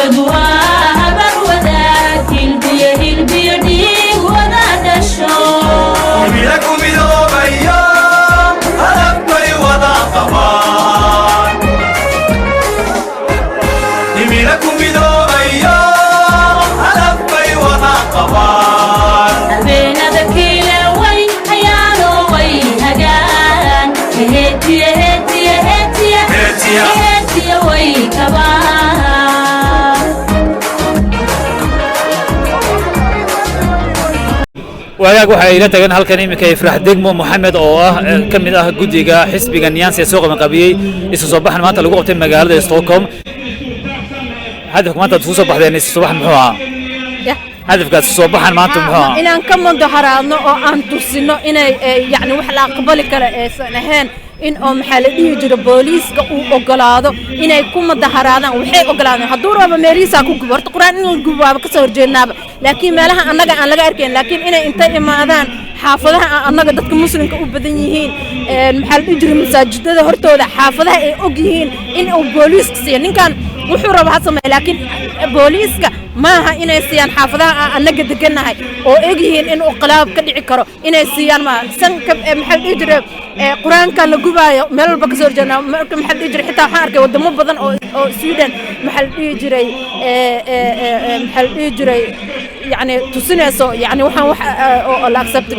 وقدوها برودات البير دي وداد الشوق نميلكم يوم أيام هلبي وضع قبان نميلكم يوم أيام هلبي وضع قبان أبينا ذكيلة وي حيانو وي هجان هيتي هيتي هيتي هيتي وي كبان wagaag waxa ay la tagan halkan imika Ifraax Degmo Maxamed oo ah kamid ah gudiga xisbiga Nyanza ee soo qabanqabiyay isu soo baxan maanta lagu qabtay magaalada Stockholm hadafka maanta soo baxdeen isu soo baxan muxuu ahaa hadafkaas soo baxan maanta muxuu ahaa inaan ka mudaharaadno oo aan tusino inay yani wax la aqbali karo aysan ahayn in oo maxaa la dhihi jiro booliiska uu ogolaado inay ku mudaharaadaan waxay ogolaadaan hadduu rabo meelihiisa ku gubo horta quraan in la gubaaba ka soo horjeednaaba laakiin meelaha annaga aan laga arkayn laakiin inay inta imaadaan xaafadaha annaga dadka muslimka u badan yihiin maxaa la dhihi jiro masaajidada hortooda xaafadaha ay og yihiin in uu booliiska siiyo ninkan wuxuu rabo ha sameeyo laakiin booliiska maaha inay siiyaan xaafadaha annaga deganahay oo og yihiin in uu qalaab ka dhici karo inay siiyaan ma sanka maxaa la dhihi jiro quraanka la gubaayo meel walba ka soo horjeedna marka maxaa la dhihi jiray xitaa waxaan arkay wadamo badan oo Sweden maxaa la dhihi jiray maxaa la dhihi jiray يعني tusinayso يعني waxaan wax oo la accept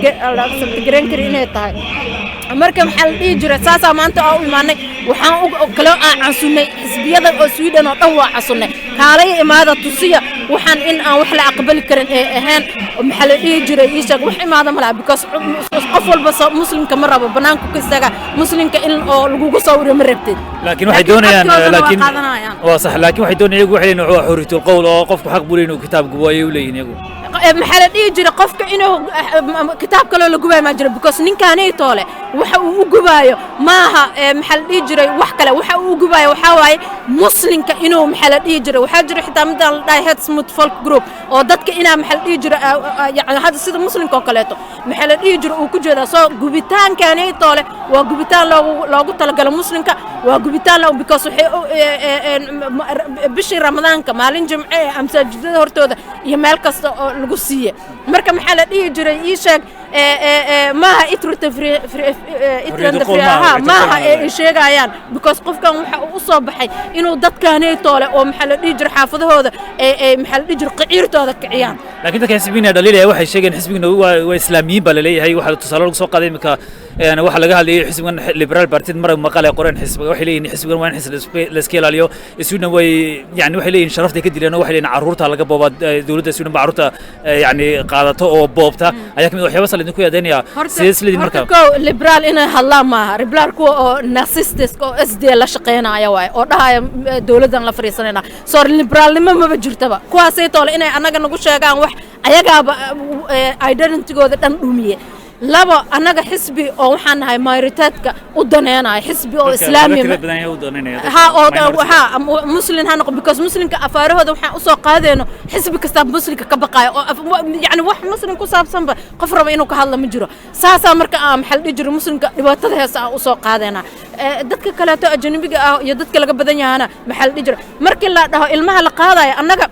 garan karin inay tahay marka maxaa la dhihi jiray saasa maanta oo imaanay waxaan kale aan casuunay xisbiyada oo Sweden oo dhan waa casuunay kaalay imaada tusiya waxaan in aan wax la aqbali karin ee ahaan maxaa la dhihi jiray isag wax imaada malaha because qof walba muslimka ma rabo banaanku ka istaga muslimka in oo lagu soo wareemo rabtay laakiin waxay doonayaan laakiin waa sax laakiin waxay doonayaan waxay inuu xuritul qowl oo qofku xaq buu leeyahay kitaab gubayo leeyahay iyagu maxaa la dhihi jiray qofka inuu kitaab kale la gubayo ma jiro because ninkaanay toole waxa uu u gubayo maaha maxaa la dhihi jiray wax kale waxa uu u gubayo waxa waaye muslimka inuu maxaa la dhihi jiray waxa jira xitaa mid la dhahay Headsmith Folk Group oo dadka inaa maxaa la dhihi jiray yani hada sida muslimka oo kaleeto maxaa la dhihi jiray uu ku jeedaa soo gubitaankaanay toole waa gubitaan loogu talagalay muslimka waa gubitaan loo because bishii ramadaanka maalin jimce masaajidada hortooda iyo meel kasta oo lagu siiye marka maxaa la dhihi jiray ii sheeg maaha itranda friaha maaha ay sheegayaan because qofkan waxa uu soo baxay inuu dadkaanay toole oo maxaa la dhihi jiray xaafadahooda ay maxaa la dhihi jiray qiciirtooda kiciyaan laakiin dadka xisbiga dhaliilaya waxay sheegeen xisbiga waa islaamiyiin baa leeyahay waxa tusaale lagu soo qaaday imika waxa laga hadlayay xisbigan liberal party mar maqale qoreen xisbiga waxay leeyihiin xisbigan waa in la iska ilaaliyo Sweden way yani waxay leeyihiin sharafta ka dileen waxay leeyihiin caruurta laga booba dawladda Sweden ba caruurta yani qaadato oo boobta ayaa kamid waxyaabo sal idinku yadeynaya sidii marka liberal inay hadlaan maaha liberal kuwa oo narcissist oo SD la shaqeynaya waay oo dhahay dawladdan la fariisanayna soo liberalnimo ma jirtaba kuwaasay toole inay anaga nagu sheegaan wax ayagaaba identity-gooda dhan dhumiye laba anaga xisbi oo waxaan nahay mayoritaadka u daneenayo xisbi oo islaami muslim ha noqon because muslimka afaarahooda waxaan u soo qaadeyno xisbi kasta muslimka ka baqayo oo yani wax muslim ku saabsanba qof raba inuu ka hadlo ma jiro saasa marka aan maxal dhijir muslimka dhibaatada heesa u soo qaadeyna dadka kale to ajnabiga ah iyo dadka laga badan yahana maxal dhijir markii la dhaho ilmaha la qaadayo anaga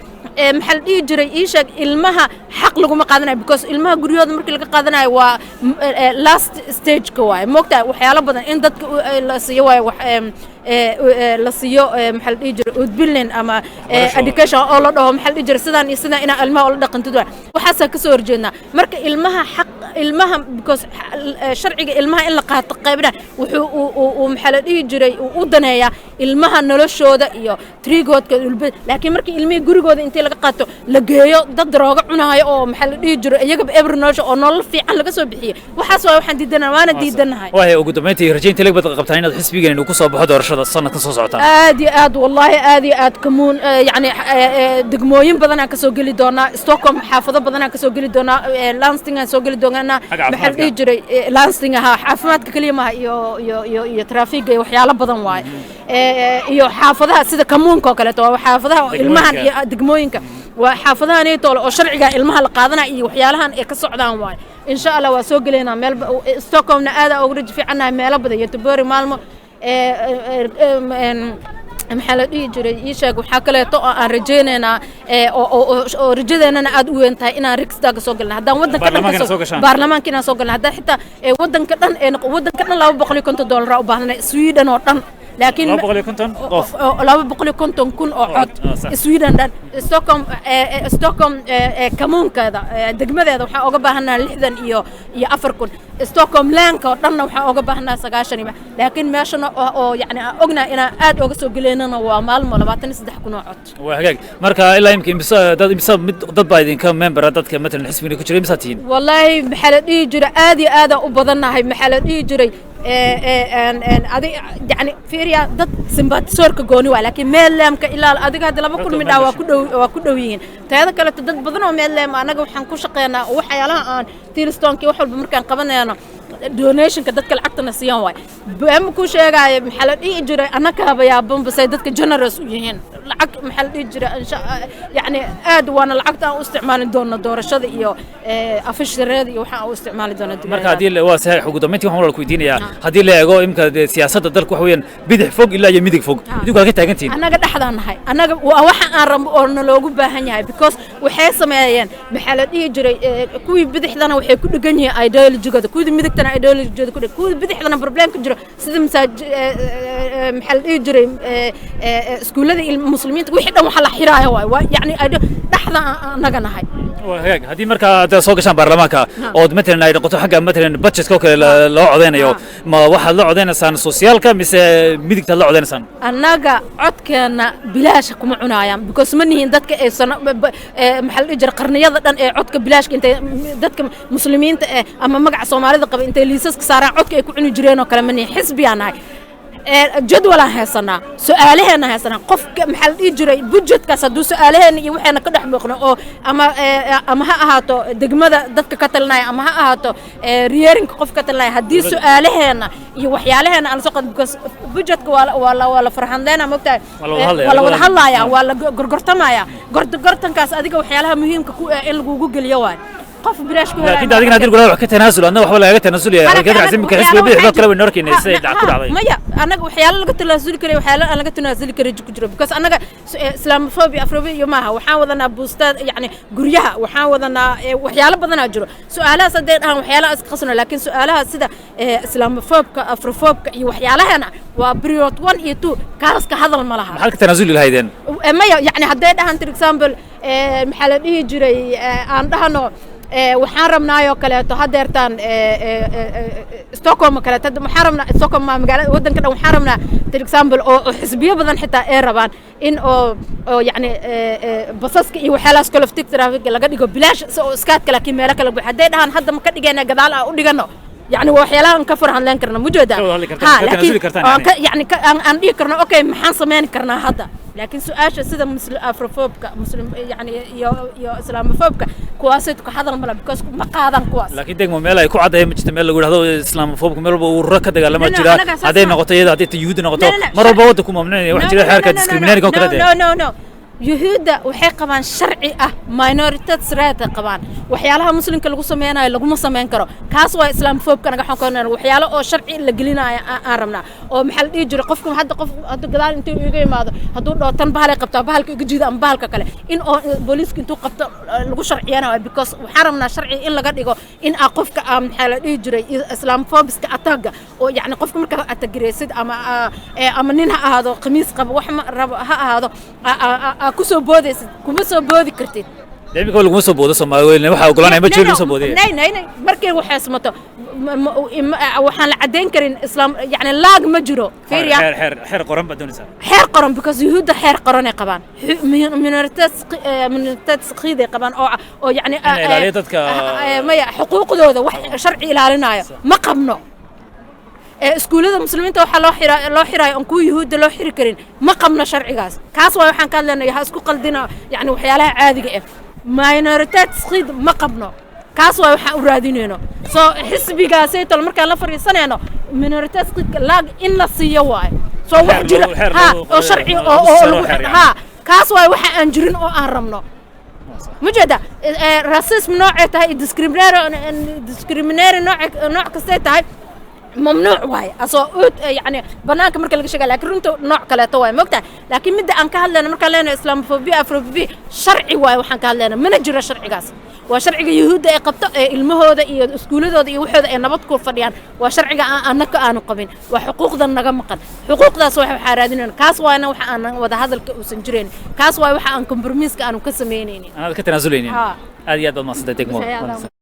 maxal dhihi jiray ii sheeg ilmaha xaq lagu ma qaadanayo because ilmaha guriyooda markii laga qaadanayo waa last stage ka waay moogtaa waxyaalo badan in dadka la siiyo waay wax la siiyo maxal dhihi jiray udbilin ama education oo la dhaho maxal dhihi jiray sidaan iyo sidaan ina ilmaha oo la dhaqantid waxaas ka soo horjeedna marka ilmaha xaq ilmaha because sharciga ilmaha in la qaato qaybna wuxuu maxal dhihi jiray u daneeyaa ilmaha noloshooda iyo trigoodka laakiin markii ilmihii gurigooda intii laga qaato la geeyo dad darooga cunaayo oo maxal dhihi jiray iyaga ever nolosha oo nolol fiican laga soo bixiyo waxaas waa waxaan diidanahay waana diidanahay waxa ugu dambeyntii rajaynta laga bad qabtaan inaad xisbigeena uu ku soo baxo doorashada sanadka soo socota aad wallahi aad kamuun yani degmooyin badan aan ka soo gali doonaa Stockholm xaafado badan aan ka soo gali doonaa Lansing aan soo gali doonaa maxal dhihi jiray Lansing ha caafimaadka kaliya ma iyo traffic iyo waxyaalo badan waay iyo xaafadaha sida kamuunka oo kale waa xaafadaha ilmahan iyo degmooyinka waa xaafadahan ay toolo oo sharciga ilmaha la qaadana iyo waxyaalahan ay ka socdaan waay insha Allah waa soo galeena meel Stockholmna aad ugu rajay fiicanahay meel badan iyo Göteborg maalmo maxaa la dhihi jiray ii sheeg waxaa kaleeto oo aan rajaynaynaa oo rajadeennana aad u weyn tahay inaan riksdaaga soo galna haddaan waddanka dhan baarlamaanka inaan soo galna haddaan xitaa waddanka dhan $250 u baahnay Sweden oo dhan لكن 250 كن أو عد سويدن دان ستوكholm كمون كذا دقمة هذا وح أوجبه هنا لحدن إياه أفركن ستوكholm لانك ورنا وح أوجبه هنا سجاشني لكن ماشنا يعني أجنا إنا أد أوجسو قلنا ومال ملاباتن صدق كنا عد وهيك مركا إلا يمكن بس ضد بايدين كم ممبر ضد كمثلا الحزب اللي كشري مساتين والله محلدي جري آدي وبضنا هاي محلدي جري يعني فيريا ضد سمباتيسور كجوني ولكن ميلهم كإلا أديك هذا لما كل من دوا وكدوين تهذا كله ضد بدنا ميلهم أنا جو حنكوش قينا وحيالها عن تيرستون كي وحول بمركان قبلنا أنا دونيشن كدتك العقد نسيان واي بهم كوش يا محل يجري أنا كهبا يا بوم بس يدتك جنرس ويهين العقد محل يجري إن شاء يعني أد وأنا العقد استعمال دور الشذي إياه أفش الرادي وحا استعمال دون الدول مركا هذه اللي هو سهل حقوق دمتي وهم الكويتين يا هذه اللي يقول يمكن سياسة الدرك وحويا بدح فوق إلا يميدك فوق يدوك على كده أنتين أنا قد أحد هاي أنا وأوحى أرم أورنا لوجو بهنيا because وحاسة مايان محل يجري كوي بدح لنا وحي كل جنيه ideology جدا كوي ميدك تنا ideology جدا كوي بدح لنا problem كجرا سيدم ساج محل يجري سكولة المسلمين وحده محل حراية واي يعني دحنا نجنا هاي وهيك هذه مركا سوق شان برلمانك أو مثلا إذا قلت حاجة مثلا بتشس كوك لا عدينا يو ما واحد لا عدينا سان سوسيال كم بس ميدك تلا عدينا سان النجا عد كان بلاش كم عناية because مني هندك سنة محل إجر قرنية ضد عدك بلاش أنت ضدك مسلمين أما مقع صومالي ضد أنت ليسك صار عدك يكون يجرين وكلام مني حسبي أنا جدول هسنا سؤالهنا هسنا قف محل يجري بجد كسدو سؤالهن يوحنا كده حبقنا أو أما هاتو دقمة دتك كتلنا أما هاتو ريرين قف كتلنا هدي سؤالهنا يوحيالهنا أنا سقط بس بجد ولا فرحان لنا مبتع ولا هلا يا ولا قرقرتما يا قرقرتن كاس أديك وحيالها مهم كو الجوجل يوان قف بلاش كهلا لكن هذيك نادر قلنا كتنازل أنا وحولا كتنازل يا كده عزيم كحسب بيح ذا كلام النور كنا يسيد عقد عليه مايا أنا وحيال لقيت تنازل كري وحيال أنا لقيت تنازل كري جكجرب بس أنا إسلام فوبي أفروبي يومها وحاول أنا بوستات يعني قريها وحاول أنا وحيال بدنا أجره سؤالها صدقها وحيالها أسقصنا لكن سؤالها سدا إسلام فوبك أفروفوبك وحيالها أنا وبريوت 1 2 كارس كهذا الملها محل تنازل الهيدين مايا يعني هديتها أنت إكزامبل محل يجري عندها نوع waxaan rabnaa kaleeto hadeertaan Stockholm kaleeto waxaan rabnaa Stockholm magaalada wadanka dhan waxaan rabnaa for example oo xisbiyo badan xitaa ay rabaan in oo yani basaska iyo waxyaalahaas kale ftig traffic laga dhigo bilaash oo iskaadka laakiin meelo kale haday dhahan hadda ma ka dhigayna gadaal ah u dhigano يعني وحيلان كفر عن لين كرنا موجودة لكن يعني أن دي كرنا أوكي محن سمين كرنا هذا لكن سؤال سيدا مسلم أفروفوبك مسلم يعني يا إسلاموفوبك كواسيتك هذا الملا بكوس مقادا كواس لكن ديك مميلا يكون عده مجتمع لقول هذا إسلاموفوبك مرة وركض على ما جرا هذا نقطة هذا تيود نقطة مرة بعضكم ممنوع واحد جرا حركة ديسكريمينير كون كذا no يهودا waxay qabaan sharci ah minorities right qabaan waxyaalaha muslimka lagu sameeyay lagu ma sameyn karo kaas waa islaamfoobka naga xaqoonaan waxyaalo oo sharci la gelinayo aan rabnaa oo maxal dhigi jiro qofka hadda gadaal intuu iga yimaado haduu dhootan bahalay qabtaa bahalka iga jiida ama bahalka kale in oo booliiska intuu qabto lagu sharciyana because waxaan rabnaa sharci in laga dhigo in qofka maxal dhigi jiray islaamfoobiska ataga oo yani qofka marka atagreesid ama nin ha ahaado qamiis qabo wax ma rabo ha ahaado كوسو بوديس كوسو بودي كرتين دايما كل كوسو بوديس ما waxa ogolaanay ma jiro soo boodiyay nay markay waxa samato waxaan la cadeyn karin islaam yani laag ma jiro fiiriya xeer qoran badonisa xeer qoran because yuhuda xeer qoran ay qabaan minoritas qiiday qabaan oo yani dadka ma xuquuqdooda wax sharci ilaalinayo ma qabno iskuulada muslimiinta waxa loo xiray aan ku yahuud loo xiri karin ma qabna sharcigaas kaas waa waxaan ka hadlaynaa isku qaldina yani waxyaalaha caadiga ah minorities qid ma qabno kaas waa waxa u raadinayno soo xisbigaas ay tal markaan la fariisanayno minorities qid laag in la siiyo waay soo wax jira ha oo sharci oo ha kaas waa waxa aan jirin oo aan rabno مجدا راسيسم نوع تاع discriminatory نوع كسته تاع ممنوع واي أصو يعني بنانك مركل شغال لكن رنتو نوع كلا تواي مقطع لكن مدة أن كهلنا مركل لنا إسلاموفوبيا أفروفوبيا شرعي واي وحن كهلنا من الجرا شرعي قاس وشرعي يهود قبط المهود سكول هذا يوحد نبض كل فريان وشرعي أنك أنا قبين وحقوق ذا النجمقن حقوق ذا صوح حرادين كاس وانا وحنا وده هذا السنجرين كاس واي وحنا كمبرميس كانوا كسمينين أنا كتنازلين هذه هذا ما صدقتك مو